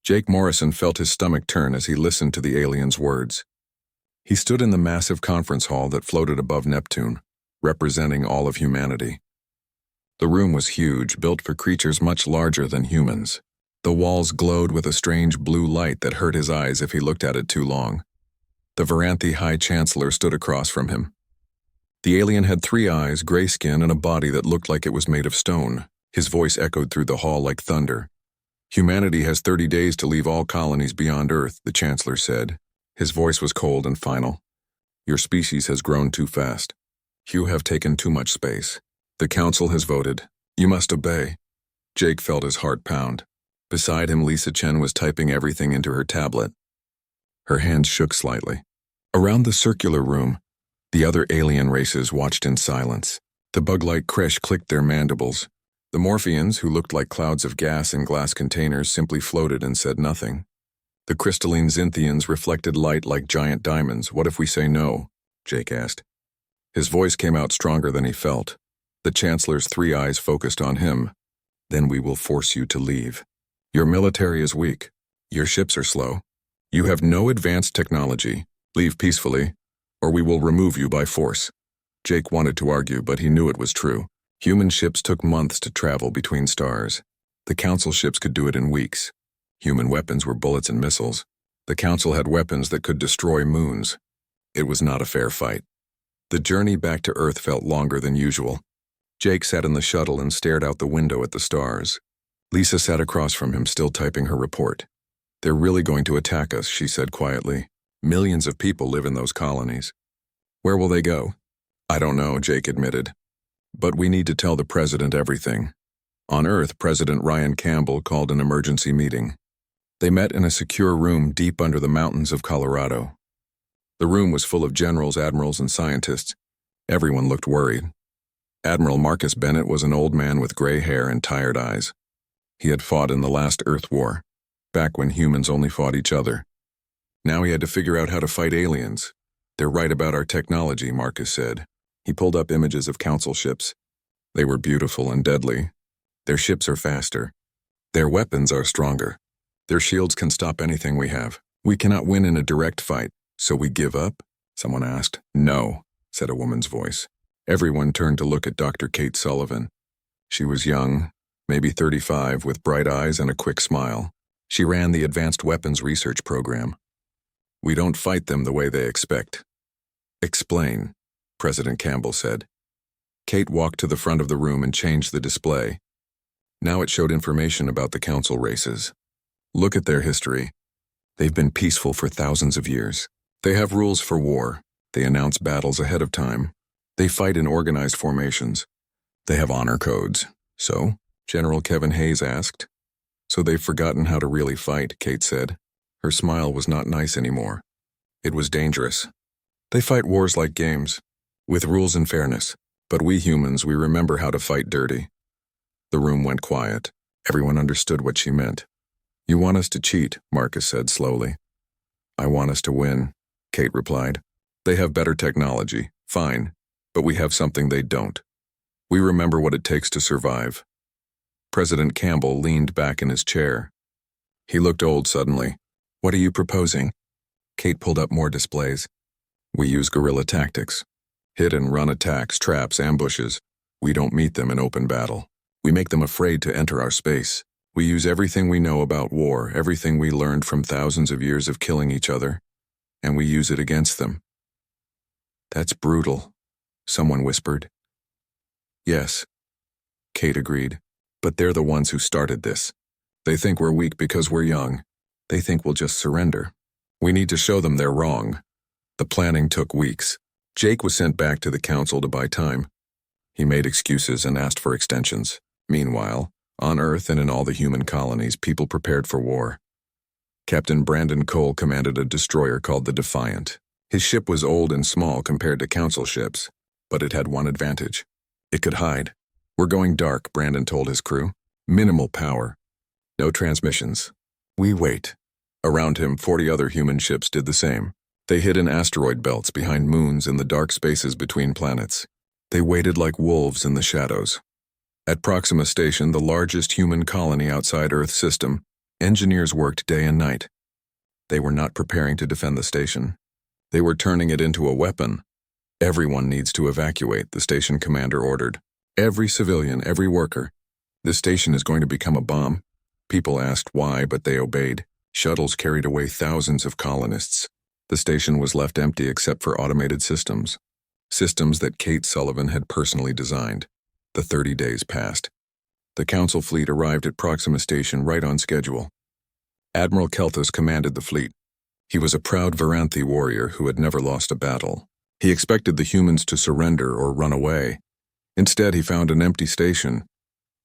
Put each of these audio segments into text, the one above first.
Jake Morrison felt his stomach turn as he listened to the alien's words. He stood in the massive conference hall that floated above Neptune, representing all of humanity. The room was huge, built for creatures much larger than humans. The walls glowed with a strange blue light that hurt his eyes if he looked at it too long. The Varanthi High Chancellor stood across from him. The alien had 3 eyes, gray skin, and a body that looked like it was made of stone. His voice echoed through the hall like thunder. "Humanity has 30 days to leave all colonies beyond Earth," the Chancellor said. His voice was cold and final. "Your species has grown too fast. You have taken too much space. The Council has voted. You must obey." Jake felt his heart pound. Beside him, Lisa Chen was typing everything into her tablet. Her hands shook slightly. Around the circular room, the other alien races watched in silence. The bug-like Kresh clicked their mandibles. The Morphians, who looked like clouds of gas in glass containers, simply floated and said nothing. The crystalline Xinthians reflected light like giant diamonds. "What if we say no?" Jake asked. His voice came out stronger than he felt. The Chancellor's 3 eyes focused on him. "Then we will force you to leave. Your military is weak. Your ships are slow. You have no advanced technology. Leave peacefully, or we will remove you by force." Jake wanted to argue, but he knew it was true. Human ships took months to travel between stars. The Council ships could do it in weeks. Human weapons were bullets and missiles. The Council had weapons that could destroy moons. It was not a fair fight. The journey back to Earth felt longer than usual. Jake sat in the shuttle and stared out the window at the stars. Lisa sat across from him, still typing her report. "They're really going to attack us," she said quietly. "Millions of people live in those colonies. Where will they go?" "I don't know," Jake admitted. "But we need to tell the President everything." On Earth, President Ryan Campbell called an emergency meeting. They met in a secure room deep under the mountains of Colorado. The room was full of generals, admirals, and scientists. Everyone looked worried. Admiral Marcus Bennett was an old man with gray hair and tired eyes. He had fought in the last Earth War, back when humans only fought each other. Now he had to figure out how to fight aliens. "They're right about our technology," Marcus said. He pulled up images of Council ships. They were beautiful and deadly. "Their ships are faster. Their weapons are stronger. Their shields can stop anything we have. We cannot win in a direct fight, so we give up?" someone asked. "No," said a woman's voice. Everyone turned to look at Dr. Kate Sullivan. She was young, maybe 35, with bright eyes and a quick smile. She ran the Advanced Weapons Research Program. "We don't fight them the way they expect." "Explain," President Campbell said. Kate walked to the front of the room and changed the display. Now it showed information about the Council races. "Look at their history. They've been peaceful for thousands of years. They have rules for war. They announce battles ahead of time. They fight in organized formations. They have honor codes." "So?" General Kevin Hayes asked. "So they've forgotten how to really fight," Kate said. Her smile was not nice anymore. It was dangerous. "They fight wars like games, with rules and fairness. But we humans, we remember how to fight dirty." The room went quiet. Everyone understood what she meant. "You want us to cheat," Marcus said slowly. "I want us to win," Kate replied. "They have better technology, fine, but we have something they don't. We remember what it takes to survive." President Campbell leaned back in his chair. He looked old suddenly. "What are you proposing?" Kate pulled up more displays. "We use guerrilla tactics. Hit and run attacks, traps, ambushes. We don't meet them in open battle. We make them afraid to enter our space. We use everything we know about war, everything we learned from thousands of years of killing each other, and we use it against them." "That's brutal," someone whispered. "Yes," Kate agreed. "But they're the ones who started this. They think we're weak because we're young. They think we'll just surrender. We need to show them they're wrong." The planning took weeks. Jake was sent back to the Council to buy time. He made excuses and asked for extensions. Meanwhile, on Earth and in all the human colonies, people prepared for war. Captain Brandon Cole commanded a destroyer called the Defiant. His ship was old and small compared to Council ships, but it had one advantage. It could hide. "We're going dark," Brandon told his crew. "Minimal power. No transmissions. We wait." Around him, 40 other human ships did the same. They hid in asteroid belts behind moons in the dark spaces between planets. They waited like wolves in the shadows. At Proxima Station, the largest human colony outside Earth's system, Engineers worked day and night. They were not preparing to defend the station. They were turning it into a weapon. Everyone needs to evacuate, the station commander ordered. Every civilian, every worker. This station is going to become a bomb. People asked why, but they obeyed. Shuttles carried away thousands of colonists. The station was left empty except for automated systems. Systems that Kate Sullivan had personally designed. The 30 days passed. The Council fleet arrived at Proxima Station right on schedule. Admiral Kelthus commanded the fleet. He was a proud Varanthi warrior who had never lost a battle. He expected the humans to surrender or run away. Instead, he found an empty station.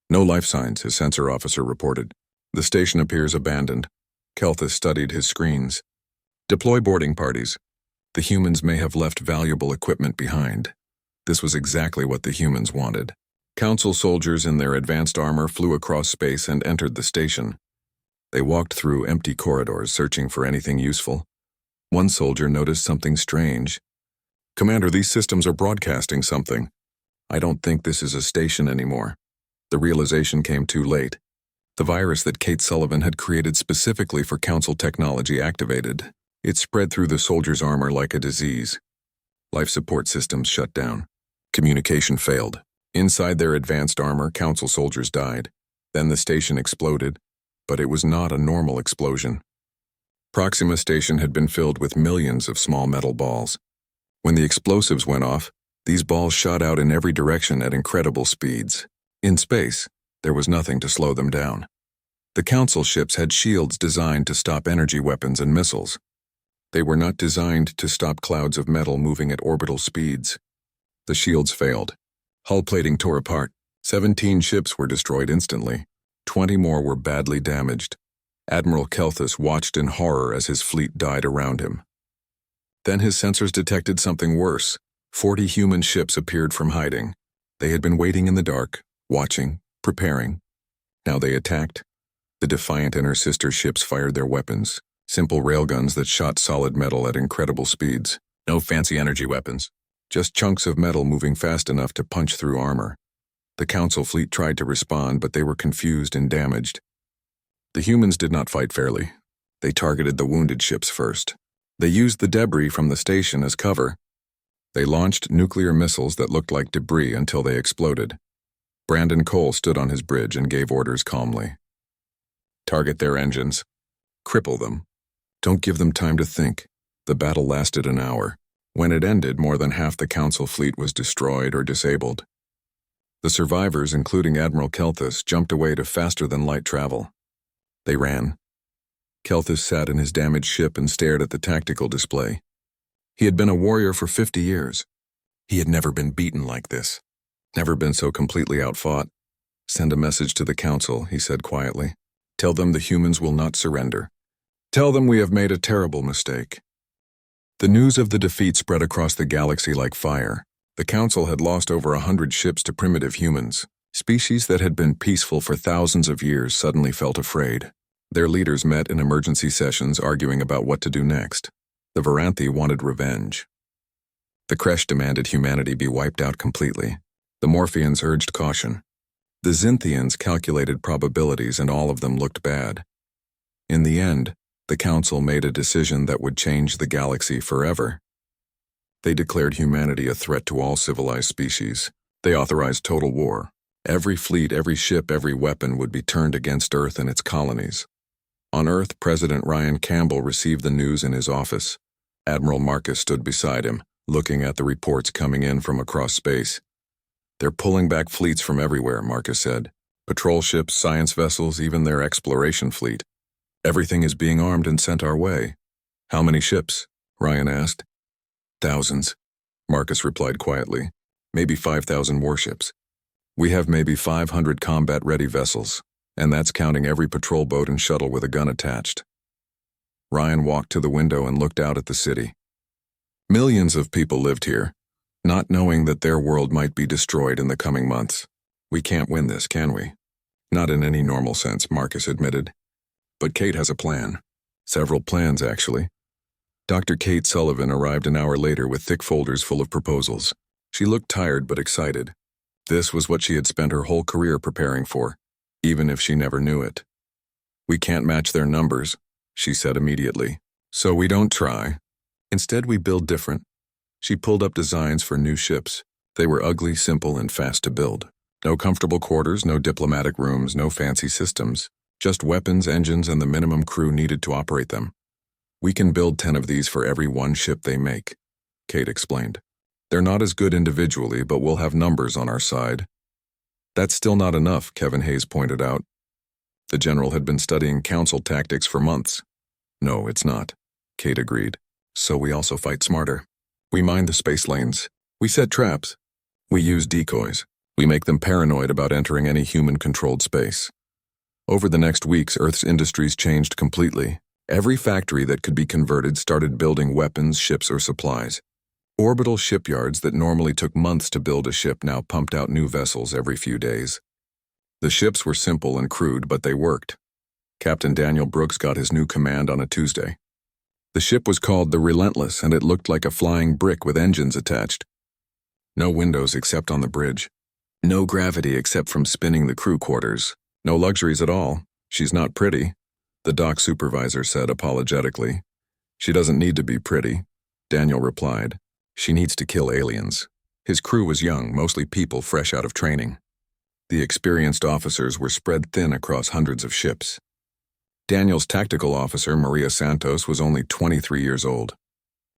No life signs, his sensor officer reported. The station appears abandoned. Kelthus studied his screens. Deploy boarding parties. The humans may have left valuable equipment behind. This was exactly what the humans wanted. Council soldiers in their advanced armor flew across space and entered the station. They walked through empty corridors, searching for anything useful. One soldier noticed something strange. "Commander, these systems are broadcasting something. I don't think this is a station anymore." The realization came too late. The virus that Kate Sullivan had created specifically for Council technology activated. It spread through the soldiers' armor like a disease. Life support systems shut down. Communication failed. Inside their advanced armor, Council soldiers died. Then the station exploded, but it was not a normal explosion. Proxima Station had been filled with millions of small metal balls. When the explosives went off, these balls shot out in every direction at incredible speeds. In space, there was nothing to slow them down. The Council ships had shields designed to stop energy weapons and missiles. They were not designed to stop clouds of metal moving at orbital speeds. The shields failed. Hull plating tore apart. 17 ships were destroyed instantly. 20 more were badly damaged. Admiral Kelthus watched in horror as his fleet died around him. Then his sensors detected something worse. 40 human ships appeared from hiding. They had been waiting in the dark, watching, preparing. Now they attacked. The Defiant and her sister ships fired their weapons. Simple railguns that shot solid metal at incredible speeds. No fancy energy weapons. Just chunks of metal moving fast enough to punch through armor. The Council fleet tried to respond, but they were confused and damaged. The humans did not fight fairly. They targeted the wounded ships first. They used the debris from the station as cover. They launched nuclear missiles that looked like debris until they exploded. Brandon Cole stood on his bridge and gave orders calmly. Target their engines. Cripple them. Don't give them time to think. The battle lasted an hour. When it ended, more than half the Council fleet was destroyed or disabled. The survivors, including Admiral Kelthus, jumped away to faster-than-light travel. They ran. Kelthus sat in his damaged ship and stared at the tactical display. He had been a warrior for 50 years. He had never been beaten like this. Never been so completely outfought. "Send a message to the Council," he said quietly. "Tell them the humans will not surrender. Tell them we have made a terrible mistake." The news of the defeat spread across the galaxy like fire. The Council had lost over 100 ships to primitive humans. Species that had been peaceful for thousands of years suddenly felt afraid. Their leaders met in emergency sessions arguing about what to do next. The Varanthi wanted revenge. The Kresh demanded humanity be wiped out completely. The Morphians urged caution. The Xinthians calculated probabilities and all of them looked bad. In the end, the Council made a decision that would change the galaxy forever. They declared humanity a threat to all civilized species. They authorized total war. Every fleet, every ship, every weapon would be turned against Earth and its colonies. On Earth, President Ryan Campbell received the news in his office. Admiral Marcus stood beside him, looking at the reports coming in from across space. "They're pulling back fleets from everywhere," Marcus said. "Patrol ships, science vessels, even their exploration fleet. Everything is being armed and sent our way." "How many ships?" Ryan asked. "Thousands," Marcus replied quietly. "Maybe 5,000 warships. We have maybe 500 combat-ready vessels, and that's counting every patrol boat and shuttle with a gun attached." Ryan walked to the window and looked out at the city. Millions of people lived here, not knowing that their world might be destroyed in the coming months. "We can't win this, can we?" "Not in any normal sense," Marcus admitted. "But Kate has a plan. Several plans, actually." Dr. Kate Sullivan arrived an hour later with thick folders full of proposals. She looked tired but excited. This was what she had spent her whole career preparing for, even if she never knew it. We can't match their numbers, she said immediately. So we don't try. Instead, we build different. She pulled up designs for new ships. They were ugly, simple, and fast to build. No comfortable quarters, no diplomatic rooms, no fancy systems. Just weapons, engines, and the minimum crew needed to operate them. We can build 10 of these for every one ship they make, Kate explained. They're not as good individually, but we'll have numbers on our side. That's still not enough, Kevin Hayes pointed out. The general had been studying council tactics for months. No, it's not, Kate agreed. So we also fight smarter. We mine the space lanes. We set traps. We use decoys. We make them paranoid about entering any human-controlled space. Over the next weeks, Earth's industries changed completely. Every factory that could be converted started building weapons, ships, or supplies. Orbital shipyards that normally took months to build a ship now pumped out new vessels every few days. The ships were simple and crude, but they worked. Captain Daniel Brooks got his new command on a Tuesday. The ship was called the Relentless, and it looked like a flying brick with engines attached. No windows except on the bridge. No gravity except from spinning the crew quarters. No luxuries at all. She's not pretty, the dock supervisor said apologetically. She doesn't need to be pretty, Daniel replied. She needs to kill aliens. His crew was young, mostly people fresh out of training. The experienced officers were spread thin across hundreds of ships. Daniel's tactical officer, Maria Santos, was only 23 years old.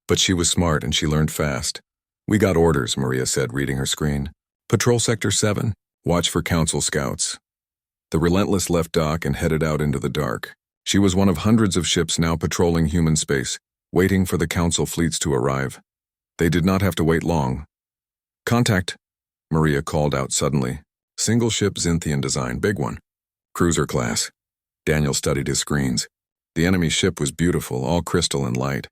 But she was smart and she learned fast. We got orders, Maria said, reading her screen. Patrol Sector 7. Watch for Council scouts. The Relentless left dock and headed out into the dark. She was one of hundreds of ships now patrolling human space, waiting for the Council fleets to arrive. They did not have to wait long. Contact, Maria called out suddenly. Single ship Zynthian design, big one. Cruiser class. Daniel studied his screens. The enemy ship was beautiful, all crystal and light.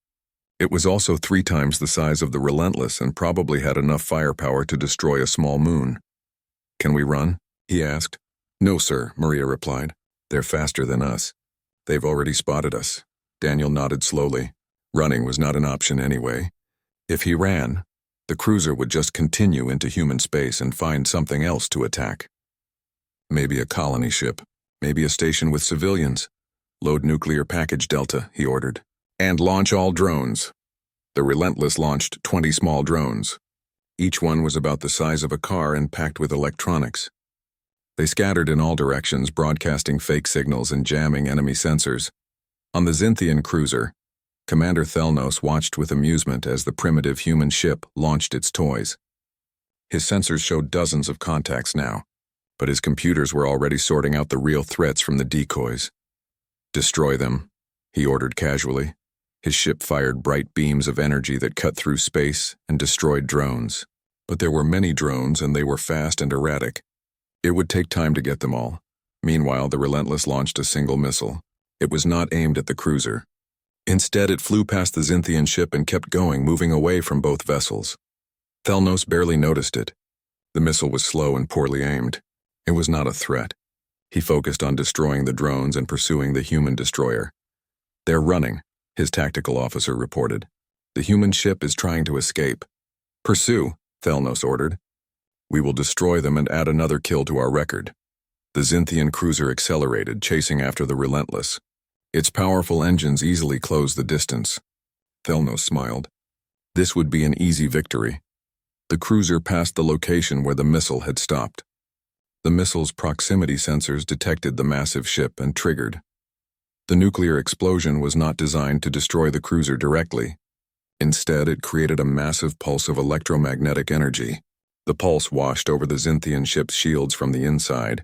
It was also 3 times the size of the Relentless and probably had enough firepower to destroy a small moon. Can we run? He asked. No, sir, Maria replied. They're faster than us. They've already spotted us. Daniel nodded slowly. Running was not an option anyway. If he ran, the cruiser would just continue into human space and find something else to attack. Maybe a colony ship. Maybe a station with civilians. Load nuclear package Delta, he ordered. And launch all drones. The Relentless launched 20 small drones. Each one was about the size of a car and packed with electronics. They scattered in all directions, broadcasting fake signals and jamming enemy sensors. On the Zynthian cruiser, Commander Thelnos watched with amusement as the primitive human ship launched its toys. His sensors showed dozens of contacts now, but his computers were already sorting out the real threats from the decoys. Destroy them, he ordered casually. His ship fired bright beams of energy that cut through space and destroyed drones. But there were many drones and they were fast and erratic. It would take time to get them all. Meanwhile, the Relentless launched a single missile. It was not aimed at the cruiser. Instead, it flew past the Zynthian ship and kept going, moving away from both vessels. Thelnos barely noticed it. The missile was slow and poorly aimed. It was not a threat. He focused on destroying the drones and pursuing the human destroyer. They're running, his tactical officer reported. The human ship is trying to escape. Pursue, Thelnos ordered. We will destroy them and add another kill to our record. The Zynthian cruiser accelerated, chasing after the Relentless. Its powerful engines easily closed the distance. Thelnos smiled. This would be an easy victory. The cruiser passed the location where the missile had stopped. The missile's proximity sensors detected the massive ship and triggered. The nuclear explosion was not designed to destroy the cruiser directly. Instead, it created a massive pulse of electromagnetic energy. The pulse washed over the Zynthian ship's shields from the inside,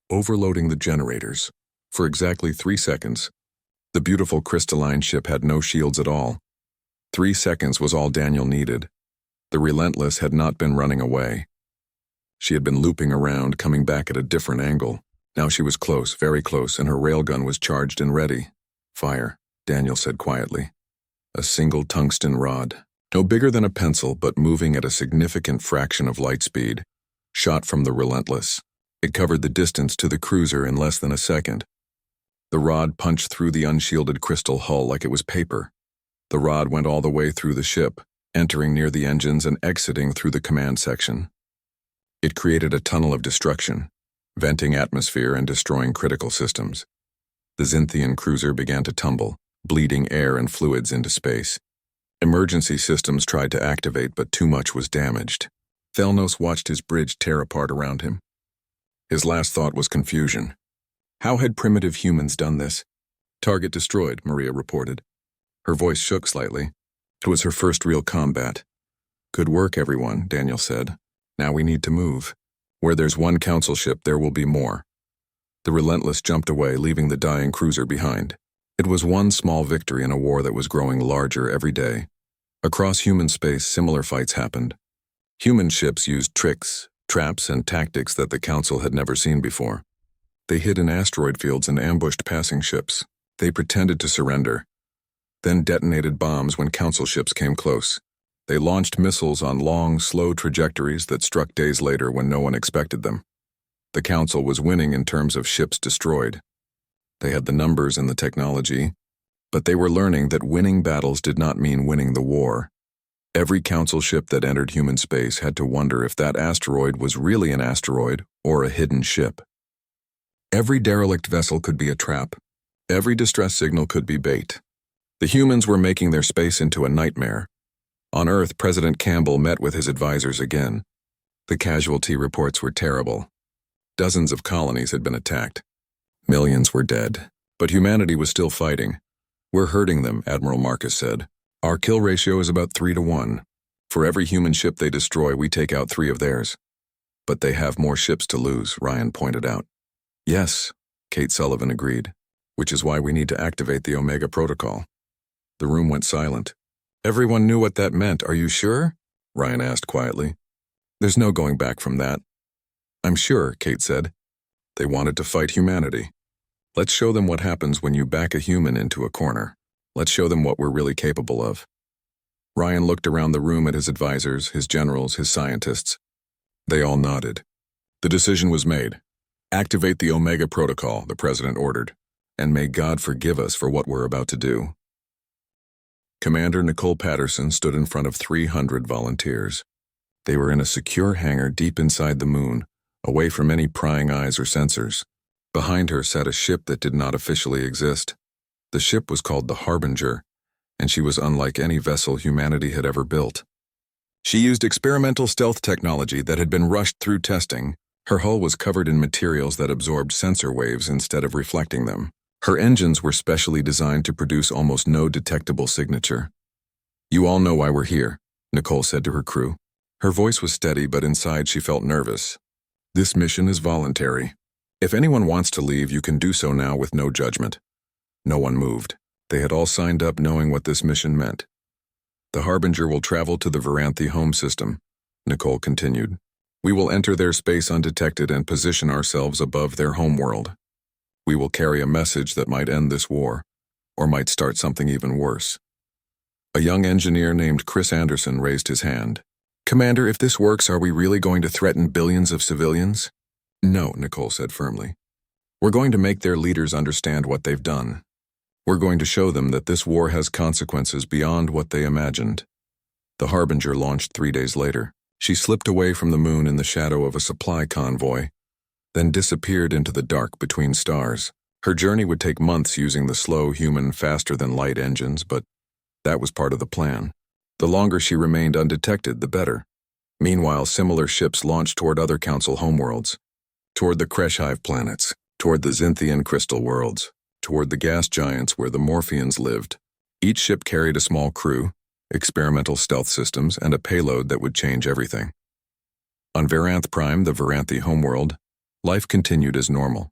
overloading the generators. For exactly 3 seconds, the beautiful crystalline ship had no shields at all. 3 seconds was all Daniel needed. The Relentless had not been running away. She had been looping around, coming back at a different angle. Now she was close, very close, and her railgun was charged and ready. Fire, Daniel said quietly. A single tungsten rod, no bigger than a pencil but moving at a significant fraction of light speed, shot from the Relentless. It covered the distance to the cruiser in less than a second. The rod punched through the unshielded crystal hull like it was paper. The rod went all the way through the ship, entering near the engines and exiting through the command section. It created a tunnel of destruction, venting atmosphere and destroying critical systems. The Xinthian cruiser began to tumble, bleeding air and fluids into space. Emergency systems tried to activate, but too much was damaged. Thelnos watched his bridge tear apart around him. His last thought was confusion. How had primitive humans done this? Target destroyed, Maria reported. Her voice shook slightly. It was her first real combat. Good work, everyone, Daniel said. Now we need to move. Where there's one council ship, there will be more. The Relentless jumped away, leaving the dying cruiser behind. It was one small victory in a war that was growing larger every day. Across human space, similar fights happened. Human ships used tricks, traps, and tactics that the Council had never seen before. They hid in asteroid fields and ambushed passing ships. They pretended to surrender, then detonated bombs when Council ships came close. They launched missiles on long, slow trajectories that struck days later when no one expected them. The Council was winning in terms of ships destroyed. They had the numbers and the technology, but they were learning that winning battles did not mean winning the war. Every Council ship that entered human space had to wonder if that asteroid was really an asteroid or a hidden ship. Every derelict vessel could be a trap. Every distress signal could be bait. The humans were making their space into a nightmare. On Earth, President Campbell met with his advisors again. The casualty reports were terrible. Dozens of colonies had been attacked. Millions were dead. But humanity was still fighting. We're hurting them, Admiral Marcus said. Our kill ratio is about 3 to 1. For every human ship they destroy, we take out 3 of theirs. But they have more ships to lose, Ryan pointed out. Yes, Kate Sullivan agreed, which is why we need to activate the Omega Protocol. The room went silent. Everyone knew what that meant, are you sure? Ryan asked quietly. There's no going back from that. I'm sure, Kate said. They wanted to fight humanity. Let's show them what happens when you back a human into a corner. Let's show them what we're really capable of. Ryan looked around the room at his advisors, his generals, his scientists. They all nodded. The decision was made. Activate the Omega Protocol, the president ordered, and may God forgive us for what we're about to do. Commander Nicole Patterson stood in front of 300 volunteers. They were in a secure hangar deep inside the moon, away from any prying eyes or sensors. Behind her sat a ship that did not officially exist. The ship was called the Harbinger, and she was unlike any vessel humanity had ever built. She used experimental stealth technology that had been rushed through testing. Her hull was covered in materials that absorbed sensor waves instead of reflecting them. Her engines were specially designed to produce almost no detectable signature. You all know why we're here, Nicole said to her crew. Her voice was steady, but inside she felt nervous. This mission is voluntary. If anyone wants to leave, you can do so now with no judgment. No one moved. They had all signed up knowing what this mission meant. The Harbinger will travel to the Varanthi home system, Nicole continued. We will enter their space undetected and position ourselves above their homeworld. We will carry a message that might end this war, or might start something even worse. A young engineer named Chris Anderson raised his hand. Commander, if this works, are we really going to threaten billions of civilians? No, Nicole said firmly. We're going to make their leaders understand what they've done. We're going to show them that this war has consequences beyond what they imagined. The Harbinger launched 3 days later. She slipped away from the moon in the shadow of a supply convoy, then disappeared into the dark between stars. Her journey would take months using the slow, human, faster-than-light engines, but that was part of the plan. The longer she remained undetected, the better. Meanwhile, similar ships launched toward other Council homeworlds, toward the Kreshhive planets, toward the Xinthian crystal worlds, toward the gas giants where the Morphians lived. Each ship carried a small crew, experimental stealth systems, and a payload that would change everything. On Varanth Prime, the Varanthi homeworld, life continued as normal.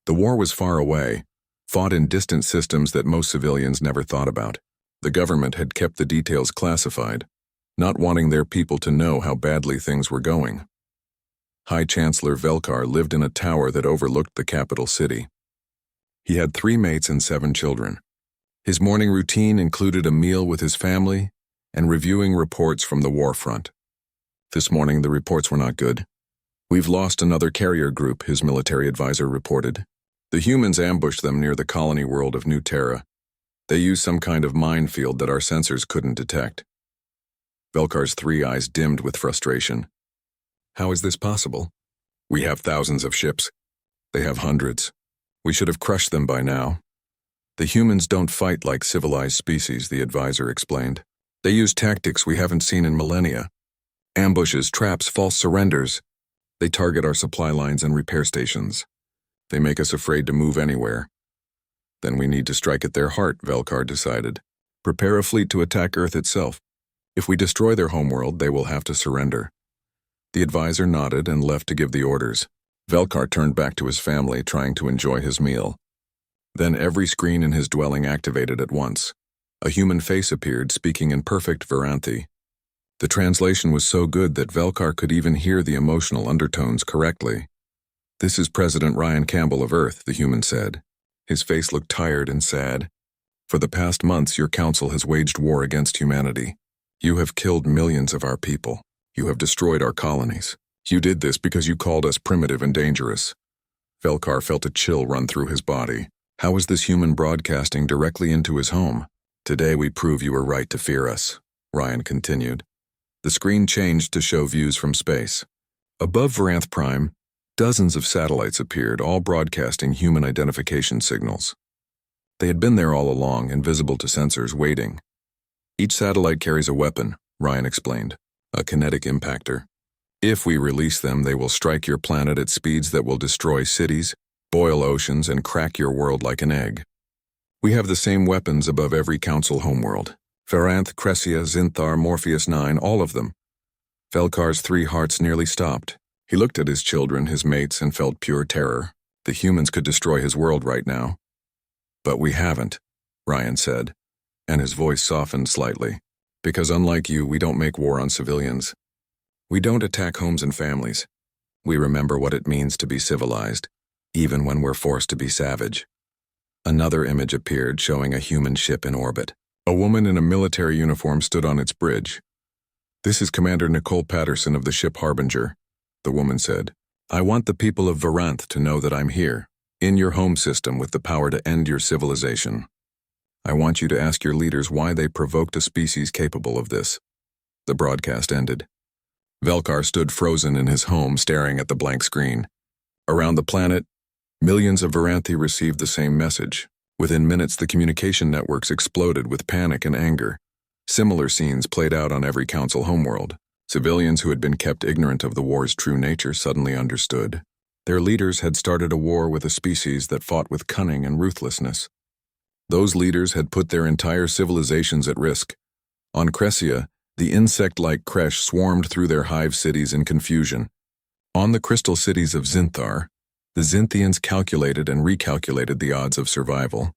The war was far away, fought in distant systems that most civilians never thought about. The government had kept the details classified, not wanting their people to know how badly things were going. High Chancellor Velkar lived in a tower that overlooked the capital city. He had 3 mates and 7 children. His morning routine included a meal with his family and reviewing reports from the war front. This morning, the reports were not good. We've lost another carrier group, his military advisor reported. The humans ambushed them near the colony world of New Terra. They used some kind of minefield that our sensors couldn't detect. Velkar's 3 eyes dimmed with frustration. How is this possible? We have thousands of ships. They have hundreds. We should have crushed them by now. The humans don't fight like civilized species, the advisor explained. They use tactics we haven't seen in millennia. Ambushes, traps, false surrenders. They target our supply lines and repair stations. They make us afraid to move anywhere. Then we need to strike at their heart, Velkar decided. Prepare a fleet to attack Earth itself. If we destroy their homeworld, they will have to surrender. The advisor nodded and left to give the orders. Velkar turned back to his family, trying to enjoy his meal. Then every screen in his dwelling activated at once. A human face appeared, speaking in perfect Varanthi. The translation was so good that Velkar could even hear the emotional undertones correctly. This is President Ryan Campbell of Earth, the human said. His face looked tired and sad. For the past months, your council has waged war against humanity. You have killed millions of our people. You have destroyed our colonies. You did this because you called us primitive and dangerous. Velkar felt a chill run through his body. How was this human broadcasting directly into his home? Today we prove you were right to fear us, Ryan continued. The screen changed to show views from space. Above Varanth Prime, dozens of satellites appeared, all broadcasting human identification signals. They had been there all along, invisible to sensors, waiting. Each satellite carries a weapon, Ryan explained, a kinetic impactor. If we release them, they will strike your planet at speeds that will destroy cities, boil oceans, and crack your world like an egg. We have the same weapons above every council homeworld. Varanth, Cressia, Zinthar, Morpheus 9, all of them. Velkar's 3 hearts nearly stopped. He looked at his children, his mates, and felt pure terror. The humans could destroy his world right now. But we haven't, Ryan said, and his voice softened slightly. Because unlike you, we don't make war on civilians. We don't attack homes and families. We remember what it means to be civilized, even when we're forced to be savage. Another image appeared showing a human ship in orbit. A woman in a military uniform stood on its bridge. This is Commander Nicole Patterson of the ship Harbinger, the woman said. I want the people of Varanth to know that I'm here, in your home system with the power to end your civilization. I want you to ask your leaders why they provoked a species capable of this. The broadcast ended. Velkar stood frozen in his home, staring at the blank screen. Around the planet, millions of Varanthi received the same message. Within minutes, the communication networks exploded with panic and anger. Similar scenes played out on every council homeworld. Civilians who had been kept ignorant of the war's true nature suddenly understood. Their leaders had started a war with a species that fought with cunning and ruthlessness. Those leaders had put their entire civilizations at risk. On Cressia, the insect-like Kresh swarmed through their hive cities in confusion. On the crystal cities of Zinthar, the Zinthians calculated and recalculated the odds of survival.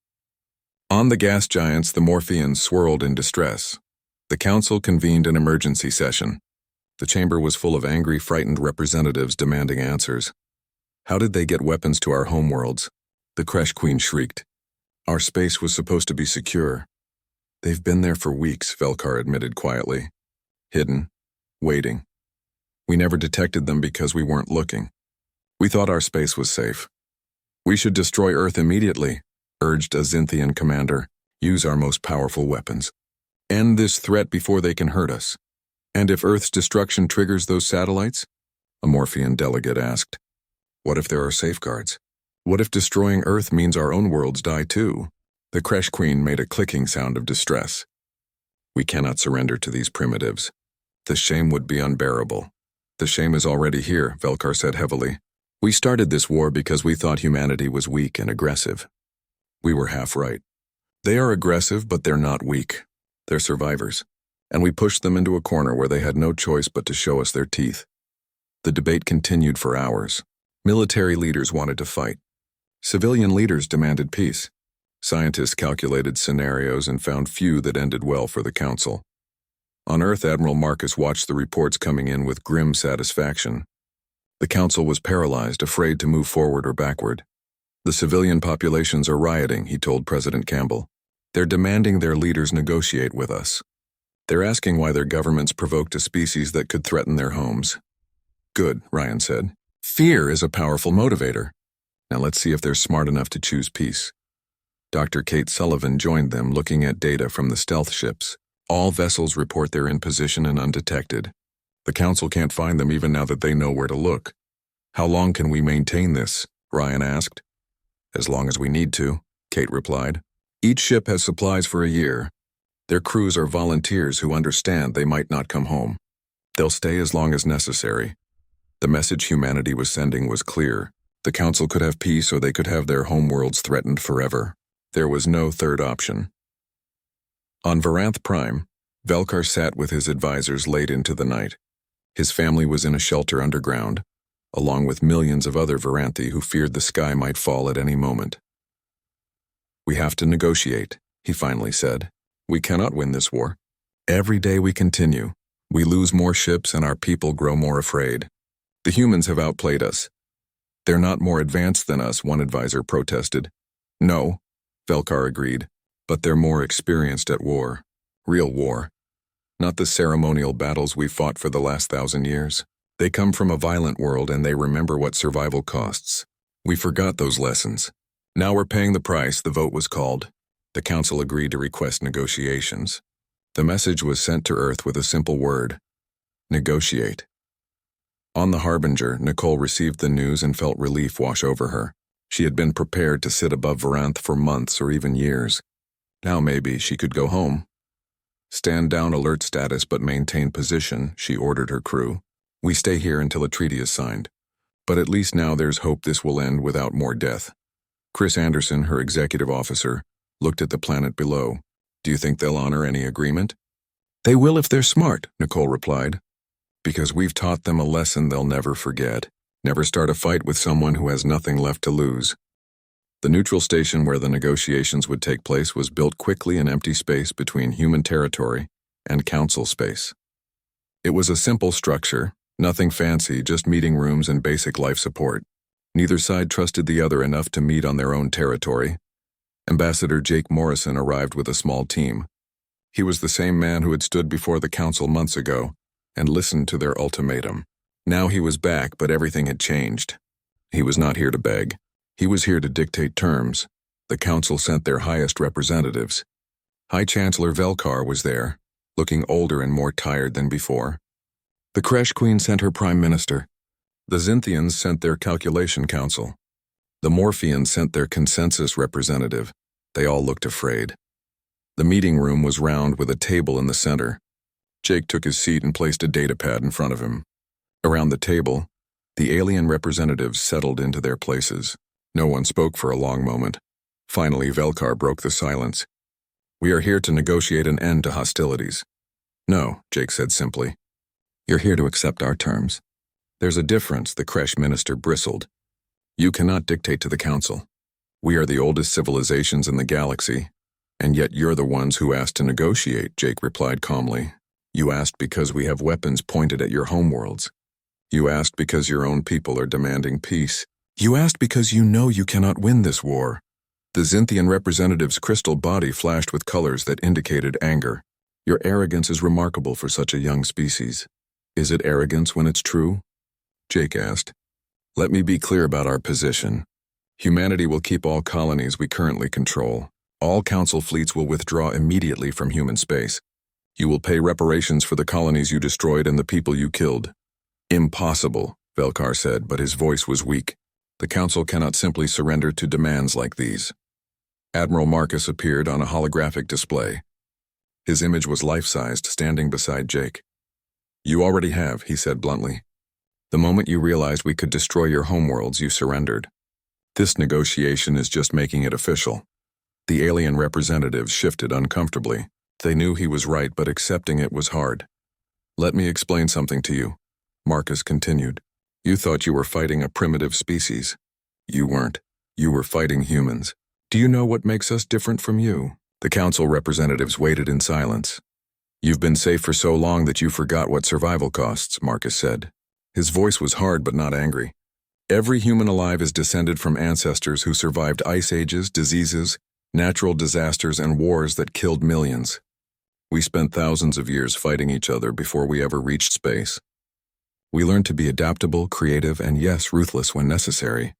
On the gas giants, the Morpheans swirled in distress. The council convened an emergency session. The chamber was full of angry, frightened representatives demanding answers. How did they get weapons to our homeworlds? The Kresh Queen shrieked. Our space was supposed to be secure. They've been there for weeks, Velkar admitted quietly. Hidden, waiting. We never detected them because we weren't looking. We thought our space was safe. We should destroy Earth immediately, urged a Zinthian commander. Use our most powerful weapons. End this threat before they can hurt us. And if Earth's destruction triggers those satellites? A Morphean delegate asked. What if there are safeguards? What if destroying Earth means our own worlds die too? The Kresh Queen made a clicking sound of distress. We cannot surrender to these primitives. The shame would be unbearable. The shame is already here, Velkar said heavily. We started this war because we thought humanity was weak and aggressive. We were half right. They are aggressive, but they're not weak. They're survivors. And we pushed them into a corner where they had no choice but to show us their teeth. The debate continued for hours. Military leaders wanted to fight. Civilian leaders demanded peace. Scientists calculated scenarios and found few that ended well for the council. On Earth, Admiral Marcus watched the reports coming in with grim satisfaction. The council was paralyzed, afraid to move forward or backward. The civilian populations are rioting, he told President Campbell. They're demanding their leaders negotiate with us. They're asking why their governments provoked a species that could threaten their homes. Good, Ryan said. Fear is a powerful motivator. Now let's see if they're smart enough to choose peace. Dr. Kate Sullivan joined them, looking at data from the stealth ships. All vessels report they're in position and undetected. The council can't find them even now that they know where to look. How long can we maintain this? Ryan asked. As long as we need to, Kate replied. Each ship has supplies for a year. Their crews are volunteers who understand they might not come home. They'll stay as long as necessary. The message humanity was sending was clear. The Council could have peace or they could have their homeworlds threatened forever. There was no third option. On Varanth Prime, Velkar sat with his advisors late into the night. His family was in a shelter underground, along with millions of other Varanthi who feared the sky might fall at any moment. We have to negotiate, he finally said. We cannot win this war. Every day we continue, we lose more ships and our people grow more afraid. The humans have outplayed us. They're not more advanced than us, one advisor protested. No, Velkar agreed, but they're more experienced at war. Real war. Not the ceremonial battles we fought for the last 1,000 years. They come from a violent world and they remember what survival costs. We forgot those lessons. Now we're paying the price. The vote was called. The Council agreed to request negotiations. The message was sent to Earth with a simple word: negotiate. On the Harbinger, Nicole received the news and felt relief wash over her. She had been prepared to sit above Varanth for months or even years. Now maybe she could go home. Stand down alert status but maintain position, she ordered her crew. We stay here until a treaty is signed. But at least now there's hope this will end without more death. Chris Anderson, her executive officer, looked at the planet below. Do you think they'll honor any agreement? They will if they're smart, Nicole replied. Because we've taught them a lesson they'll never forget. Never start a fight with someone who has nothing left to lose. The neutral station where the negotiations would take place was built quickly in empty space between human territory and council space. It was a simple structure, nothing fancy, just meeting rooms and basic life support. Neither side trusted the other enough to meet on their own territory. Ambassador Jake Morrison arrived with a small team. He was the same man who had stood before the council months ago and listened to their ultimatum. Now he was back, but everything had changed. He was not here to beg. He was here to dictate terms. The council sent their highest representatives. High Chancellor Velkar was there, looking older and more tired than before. The Kresh Queen sent her prime minister. The Zynthians sent their calculation council. The Morphians sent their consensus representative. They all looked afraid. The meeting room was round with a table in the center. Jake took his seat and placed a datapad in front of him. Around the table, the alien representatives settled into their places. No one spoke for a long moment. Finally, Velkar broke the silence. We are here to negotiate an end to hostilities. No, Jake said simply. You're here to accept our terms. There's a difference, the Kresh minister bristled. You cannot dictate to the council. We are the oldest civilizations in the galaxy, and yet you're the ones who asked to negotiate, Jake replied calmly. You asked because we have weapons pointed at your homeworlds. You asked because your own people are demanding peace. You asked because you know you cannot win this war. The Zynthian representative's crystal body flashed with colors that indicated anger. Your arrogance is remarkable for such a young species. Is it arrogance when it's true? Jake asked. Let me be clear about our position. Humanity will keep all colonies we currently control. All council fleets will withdraw immediately from human space. You will pay reparations for the colonies you destroyed and the people you killed. Impossible, Velkar said, but his voice was weak. The council cannot simply surrender to demands like these. Admiral Marcus appeared on a holographic display. His image was life-sized, standing beside Jake. You already have, he said bluntly. The moment you realized we could destroy your homeworlds, you surrendered. This negotiation is just making it official. The alien representatives shifted uncomfortably. They knew he was right, but accepting it was hard. Let me explain something to you, Marcus continued. You thought you were fighting a primitive species. You weren't. You were fighting humans. Do you know what makes us different from you? The council representatives waited in silence. You've been safe for so long that you forgot what survival costs, Marcus said. His voice was hard but not angry. Every human alive is descended from ancestors who survived ice ages, diseases, natural disasters, and wars that killed millions. We spent thousands of years fighting each other before we ever reached space. We learned to be adaptable, creative, and yes, ruthless when necessary.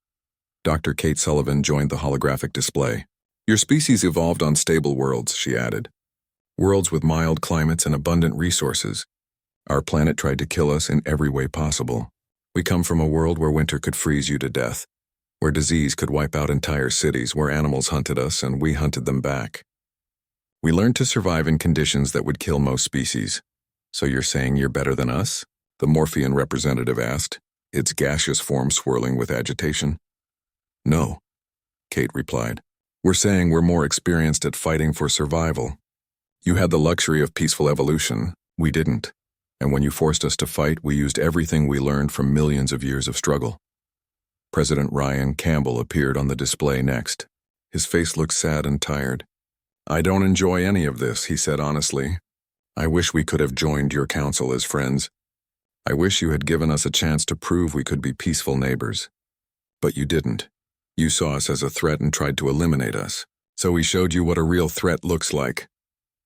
Dr. Kate Sullivan joined the holographic display. Your species evolved on stable worlds, she added. Worlds with mild climates and abundant resources. Our planet tried to kill us in every way possible. We come from a world where winter could freeze you to death. where disease could wipe out entire cities, where animals hunted us and we hunted them back. We learned to survive in conditions that would kill most species. So you're saying you're better than us? The Morphean representative asked, its gaseous form swirling with agitation. No, Kate replied. We're saying we're more experienced at fighting for survival. You had the luxury of peaceful evolution. We didn't. And when you forced us to fight, we used everything we learned from millions of years of struggle. President Ryan Campbell appeared on the display next. His face looked sad and tired. I don't enjoy any of this, he said honestly. I wish we could have joined your council as friends. I wish you had given us a chance to prove we could be peaceful neighbors. But you didn't. You saw us as a threat and tried to eliminate us. So we showed you what a real threat looks like.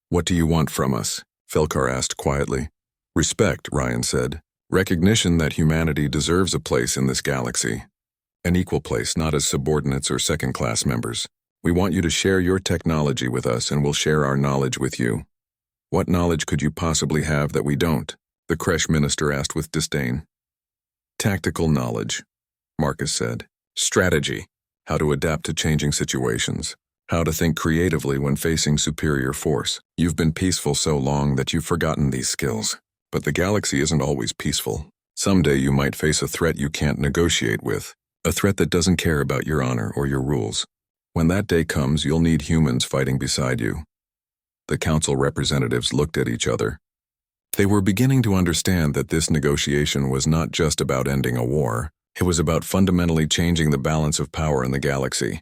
What do you want from us? Felkar asked quietly. Respect, Ryan said. Recognition that humanity deserves a place in this galaxy. An equal place, not as subordinates or second-class members. We want you to share your technology with us and we'll share our knowledge with you. What knowledge could you possibly have that we don't? The Kresh minister asked with disdain. Tactical knowledge, Marcus said. Strategy, how to adapt to changing situations. How to think creatively when facing superior force. You've been peaceful so long that you've forgotten these skills. But the galaxy isn't always peaceful. Someday you might face a threat you can't negotiate with. A threat that doesn't care about your honor or your rules. When that day comes, you'll need humans fighting beside you. The council representatives looked at each other. They were beginning to understand that this negotiation was not just about ending a war. It was about fundamentally changing the balance of power in the galaxy.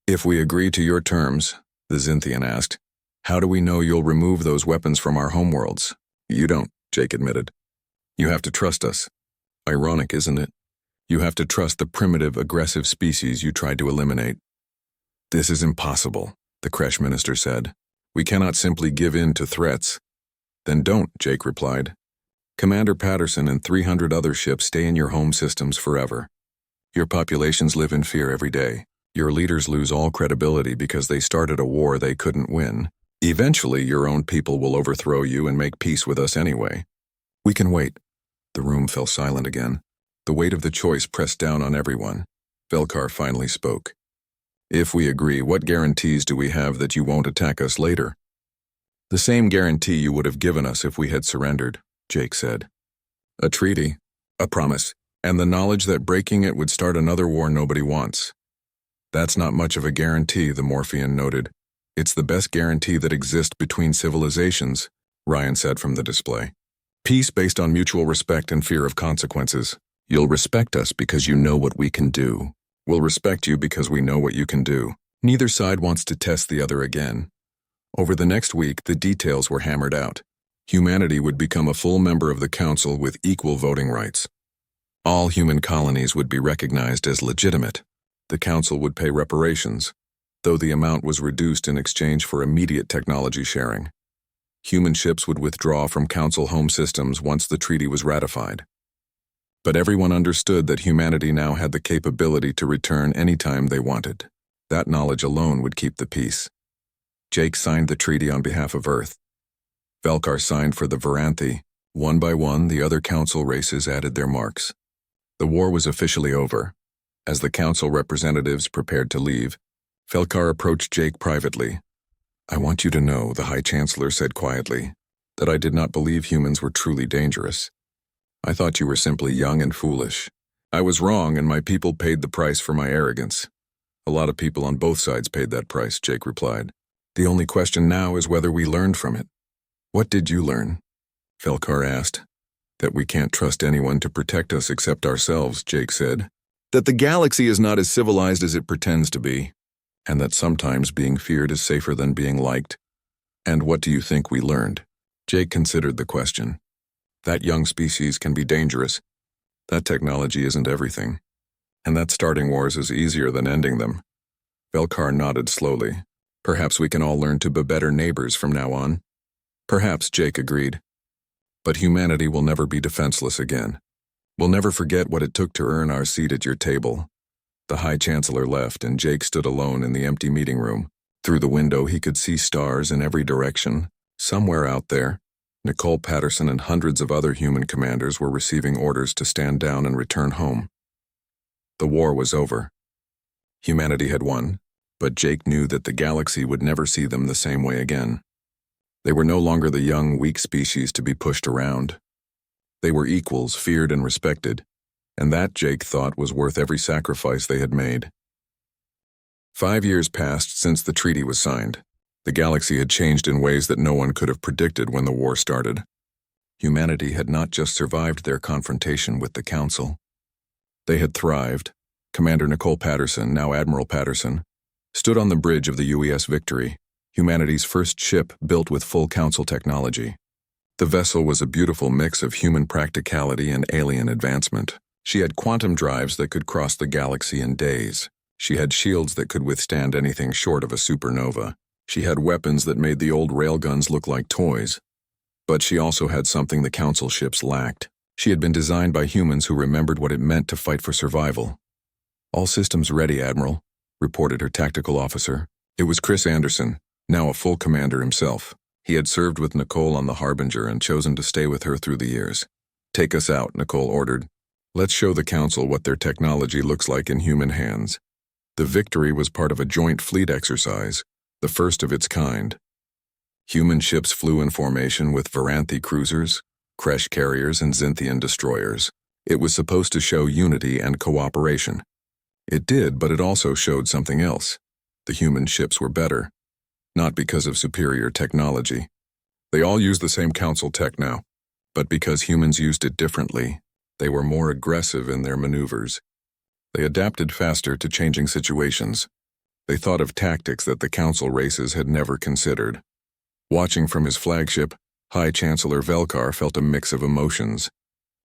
If we agree to your terms, the Zynthian asked, how do we know you'll remove those weapons from our homeworlds? You don't, Jake admitted. You have to trust us. Ironic, isn't it? You have to trust the primitive, aggressive species you tried to eliminate. This is impossible, the Kresh minister said. We cannot simply give in to threats. Then don't, Jake replied. Commander Patterson and 300 other ships stay in your home systems forever. Your populations live in fear every day. Your leaders lose all credibility because they started a war they couldn't win. Eventually, your own people will overthrow you and make peace with us anyway. We can wait. The room fell silent again. The weight of the choice pressed down on everyone. Velkar finally spoke. If we agree, what guarantees do we have that you won't attack us later? The same guarantee you would have given us if we had surrendered, Jake said. A treaty, a promise, and the knowledge that breaking it would start another war nobody wants. That's not much of a guarantee, the Morphean noted. It's the best guarantee that exists between civilizations, Ryan said from the display. Peace based on mutual respect and fear of consequences. You'll respect us because you know what we can do. We'll respect you because we know what you can do. Neither side wants to test the other again. Over the next week, the details were hammered out. Humanity would become a full member of the Council with equal voting rights. All human colonies would be recognized as legitimate. The Council would pay reparations, though the amount was reduced in exchange for immediate technology sharing. Human ships would withdraw from Council home systems once the treaty was ratified. But everyone understood that humanity now had the capability to return anytime they wanted. That knowledge alone would keep the peace. Jake signed the treaty on behalf of Earth. Velkar signed for the Varanthi. One by one, the other council races added their marks. The war was officially over. As the council representatives prepared to leave, Velkar approached Jake privately. I want you to know, the High Chancellor said quietly, that I did not believe humans were truly dangerous. I thought you were simply young and foolish. I was wrong, and my people paid the price for my arrogance. A lot of people on both sides paid that price, Jake replied. The only question now is whether we learned from it. What did you learn? Velkar asked. That we can't trust anyone to protect us except ourselves, Jake said. That the galaxy is not as civilized as it pretends to be. And that sometimes being feared is safer than being liked. And what do you think we learned? Jake considered the question. That young species can be dangerous. That technology isn't everything. And that starting wars is easier than ending them. Velkar nodded slowly. Perhaps we can all learn to be better neighbors from now on. Perhaps, Jake agreed. But humanity will never be defenseless again. We'll never forget what it took to earn our seat at your table. The High Chancellor left and Jake stood alone in the empty meeting room. Through the window he could see stars in every direction. Somewhere out there, Nicole Patterson and hundreds of other human commanders were receiving orders to stand down and return home. The war was over. Humanity had won, but Jake knew that the galaxy would never see them the same way again. They were no longer the young, weak species to be pushed around. They were equals, feared and respected, and that, Jake thought, was worth every sacrifice they had made. 5 years passed since the treaty was signed. The galaxy had changed in ways that no one could have predicted when the war started. Humanity had not just survived their confrontation with the Council. They had thrived. Commander Nicole Patterson, now Admiral Patterson, stood on the bridge of the UES Victory, humanity's first ship built with full Council technology. The vessel was a beautiful mix of human practicality and alien advancement. She had quantum drives that could cross the galaxy in days. She had shields that could withstand anything short of a supernova. She had weapons that made the old railguns look like toys. But she also had something the Council ships lacked. She had been designed by humans who remembered what it meant to fight for survival. "All systems ready, Admiral," reported her tactical officer. It was Chris Anderson, now a full commander himself. He had served with Nicole on the Harbinger and chosen to stay with her through the years. "Take us out," Nicole ordered. "Let's show the Council what their technology looks like in human hands." The Victory was part of a joint fleet exercise, the first of its kind. Human ships flew in formation with Varanthi cruisers, Kresh carriers, and Zynthian destroyers. It was supposed to show unity and cooperation. It did, but it also showed something else. The human ships were better. Not because of superior technology. They all use the same Council tech now, but because humans used it differently. They were more aggressive in their maneuvers. They adapted faster to changing situations. They thought of tactics that the Council races had never considered. Watching from his flagship, High Chancellor Velkar felt a mix of emotions.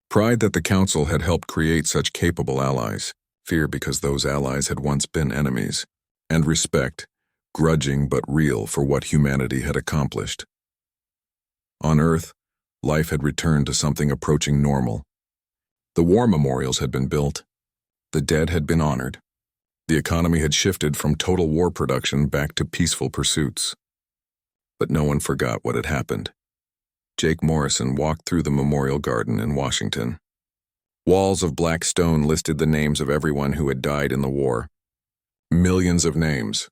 Pride that the Council had helped create such capable allies, fear because those allies had once been enemies, and respect, grudging but real for what humanity had accomplished. On Earth, life had returned to something approaching normal. The war memorials had been built. The dead had been honored. The economy had shifted from total war production back to peaceful pursuits. But no one forgot what had happened. Jake Morrison walked through the Memorial Garden in Washington. Walls of black stone listed the names of everyone who had died in the war. Millions of names.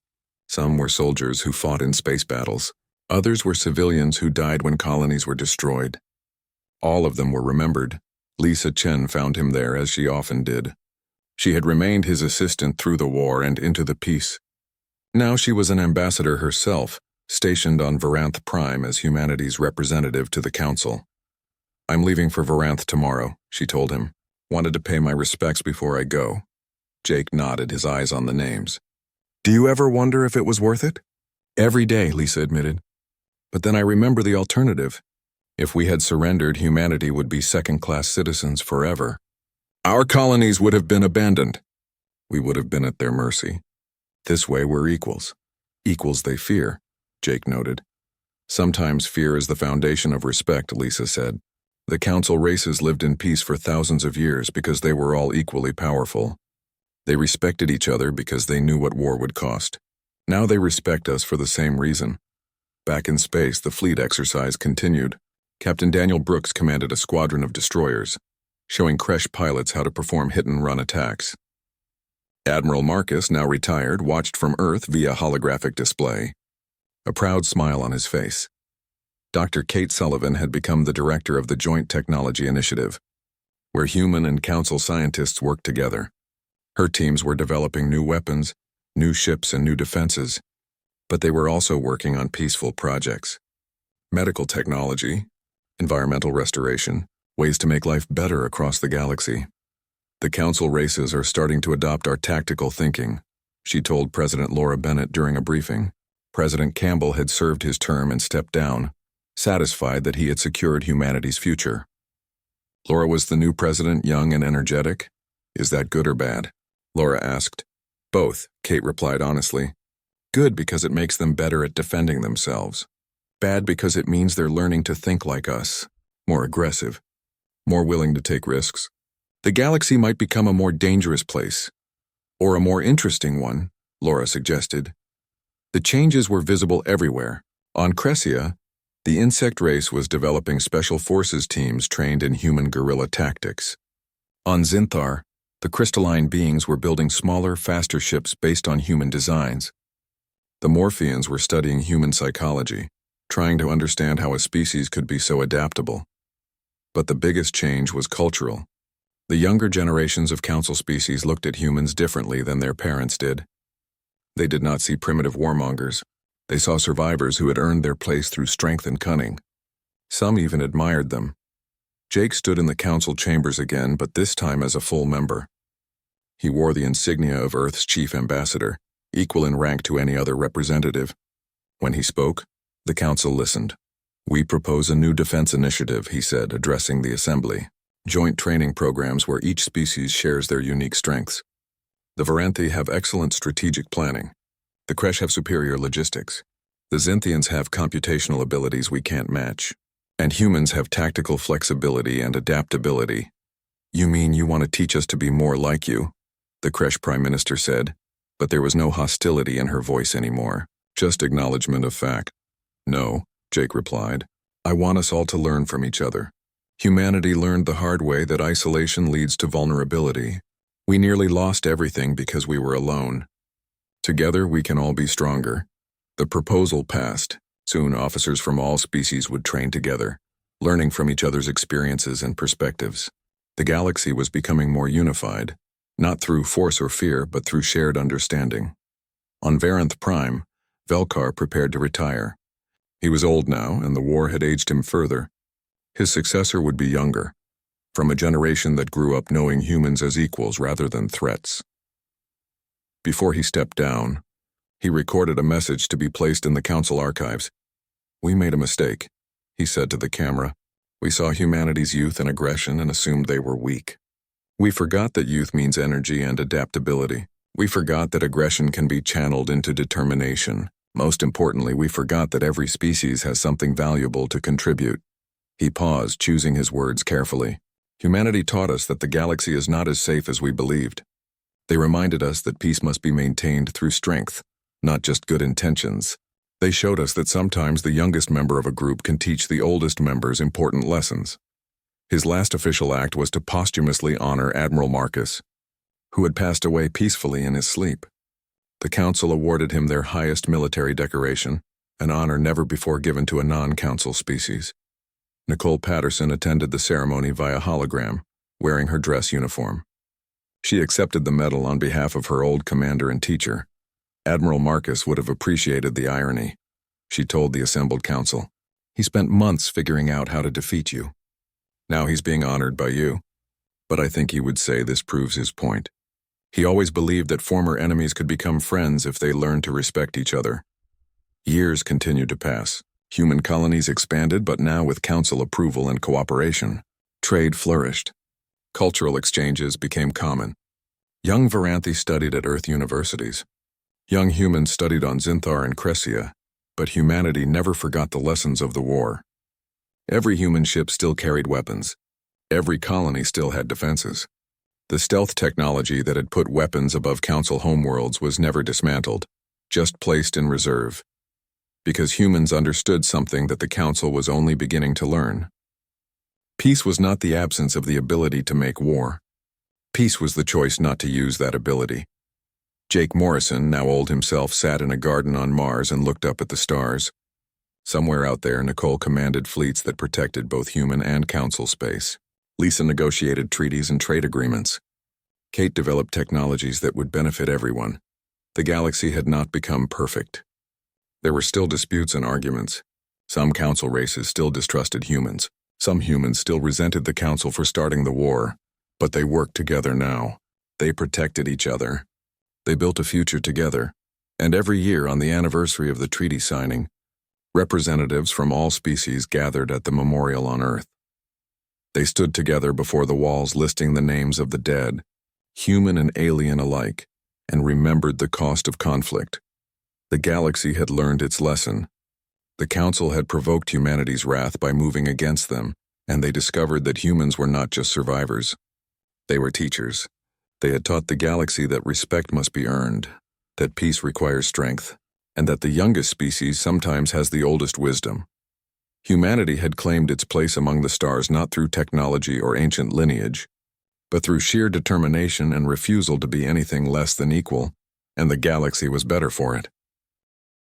Some were soldiers who fought in space battles. Others were civilians who died when colonies were destroyed. All of them were remembered. Lisa Chen found him there, as she often did. She had remained his assistant through the war and into the peace. Now she was an ambassador herself, stationed on Varanth Prime as humanity's representative to the Council. "I'm leaving for Varanth tomorrow," she told him. "Wanted to pay my respects before I go." Jake nodded, his eyes on the names. "Do you ever wonder if it was worth it?" "Every day," Lisa admitted. "But then I remember the alternative. If we had surrendered, humanity would be second-class citizens forever. Our colonies would have been abandoned. We would have been at their mercy. This way we're equals. Equals they fear," Jake noted. "Sometimes fear is the foundation of respect," Lisa said. "The Council races lived in peace for thousands of years because they were all equally powerful. They respected each other because they knew what war would cost. Now they respect us for the same reason." Back in space, the fleet exercise continued. Captain Daniel Brooks commanded a squadron of destroyers, showing Kresh pilots how to perform hit-and-run attacks. Admiral Marcus, now retired, watched from Earth via holographic display, a proud smile on his face. Dr. Kate Sullivan had become the director of the Joint Technology Initiative, where human and Council scientists worked together. Her teams were developing new weapons, new ships, and new defenses, but they were also working on peaceful projects. Medical technology, environmental restoration, ways to make life better across the galaxy. "The Council races are starting to adopt our tactical thinking," she told President Laura Bennett during a briefing. President Campbell had served his term and stepped down, satisfied that he had secured humanity's future. Laura was the new president, young and energetic. "Is that good or bad?" Laura asked. "Both," Kate replied honestly. "Good because it makes them better at defending themselves. Bad because it means they're learning to think like us, more aggressive, more willing to take risks. The galaxy might become a more dangerous place, or a more interesting one," Laura suggested. The changes were visible everywhere. On Cressia, the insect race was developing special forces teams trained in human guerrilla tactics. On Zinthar, The crystalline beings were building smaller, faster ships based on human designs. The Morphians were studying human psychology, trying to understand how a species could be so adaptable. But the biggest change was cultural. The younger generations of council species looked at humans differently than their parents did. They did not see primitive warmongers. They saw survivors who had earned their place through strength and cunning. Some even admired them. Jake stood in the council chambers again, but this time as a full member. He wore the insignia of Earth's chief ambassador, equal in rank to any other representative. When he spoke, the council listened. "We propose a new defense initiative," he said, addressing the assembly. "Joint training programs where each species shares their unique strengths. The Varanthi have excellent strategic planning. The Kresh have superior logistics. The Xinthians have computational abilities we can't match. And humans have tactical flexibility and adaptability." "You mean you want to teach us to be more like you?" the Kresh Prime Minister said, but there was no hostility in her voice anymore, just acknowledgement of fact. "No," Jake replied. "I want us all to learn from each other. Humanity learned the hard way that isolation leads to vulnerability. We nearly lost everything because we were alone. Together we can all be stronger." The proposal passed. Soon officers from all species would train together, learning from each other's experiences and perspectives. The galaxy was becoming more unified, not through force or fear, but through shared understanding. On Varanth Prime, Velkar prepared to retire. He was old now, and the war had aged him further. His successor would be younger, from a generation that grew up knowing humans as equals rather than threats. Before he stepped down, he recorded a message to be placed in the council archives. "We made a mistake," he said to the camera. "We saw humanity's youth and aggression and assumed they were weak. We forgot that youth means energy and adaptability. We forgot that aggression can be channeled into determination. Most importantly, we forgot that every species has something valuable to contribute." He paused, choosing his words carefully. "Humanity taught us that the galaxy is not as safe as we believed. They reminded us that peace must be maintained through strength, not just good intentions. They showed us that sometimes the youngest member of a group can teach the oldest members important lessons." His last official act was to posthumously honor Admiral Marcus, who had passed away peacefully in his sleep. The council awarded him their highest military decoration, an honor never before given to a non-council species. Nicole Patterson attended the ceremony via hologram, wearing her dress uniform. She accepted the medal on behalf of her old commander and teacher. Admiral Marcus would have appreciated the irony. She told the assembled council, "He spent months figuring out how to defeat you. Now he's being honored by you. But I think he would say this proves his point. He always believed that former enemies could become friends if they learned to respect each other." Years continued to pass. Human colonies expanded, but now with council approval and cooperation. Trade flourished. Cultural exchanges became common. Young Varanthi studied at Earth universities. Young humans studied on Zinthar and Crescia, but humanity never forgot the lessons of the war. Every human ship still carried weapons. Every colony still had defenses. The stealth technology that had put weapons above council homeworlds was never dismantled, just placed in reserve. Because humans understood something that the council was only beginning to learn. Peace was not the absence of the ability to make war. Peace was the choice not to use that ability. Jake Morrison, now old himself, sat in a garden on Mars and looked up at the stars. Somewhere out there, Nicole commanded fleets that protected both human and council space. Lisa negotiated treaties and trade agreements. Kate developed technologies that would benefit everyone. The galaxy had not become perfect. There were still disputes and arguments. Some council races still distrusted humans. Some humans still resented the council for starting the war. But they worked together now. They protected each other. They built a future together. And every year on the anniversary of the treaty signing, representatives from all species gathered at the memorial on Earth. They stood together before the walls listing the names of the dead, human and alien alike, and remembered the cost of conflict. The galaxy had learned its lesson. The Council had provoked humanity's wrath by moving against them, and they discovered that humans were not just survivors. They were teachers. They had taught the galaxy that respect must be earned, that peace requires strength, and that the youngest species sometimes has the oldest wisdom. Humanity had claimed its place among the stars not through technology or ancient lineage, but through sheer determination and refusal to be anything less than equal, and the galaxy was better for it.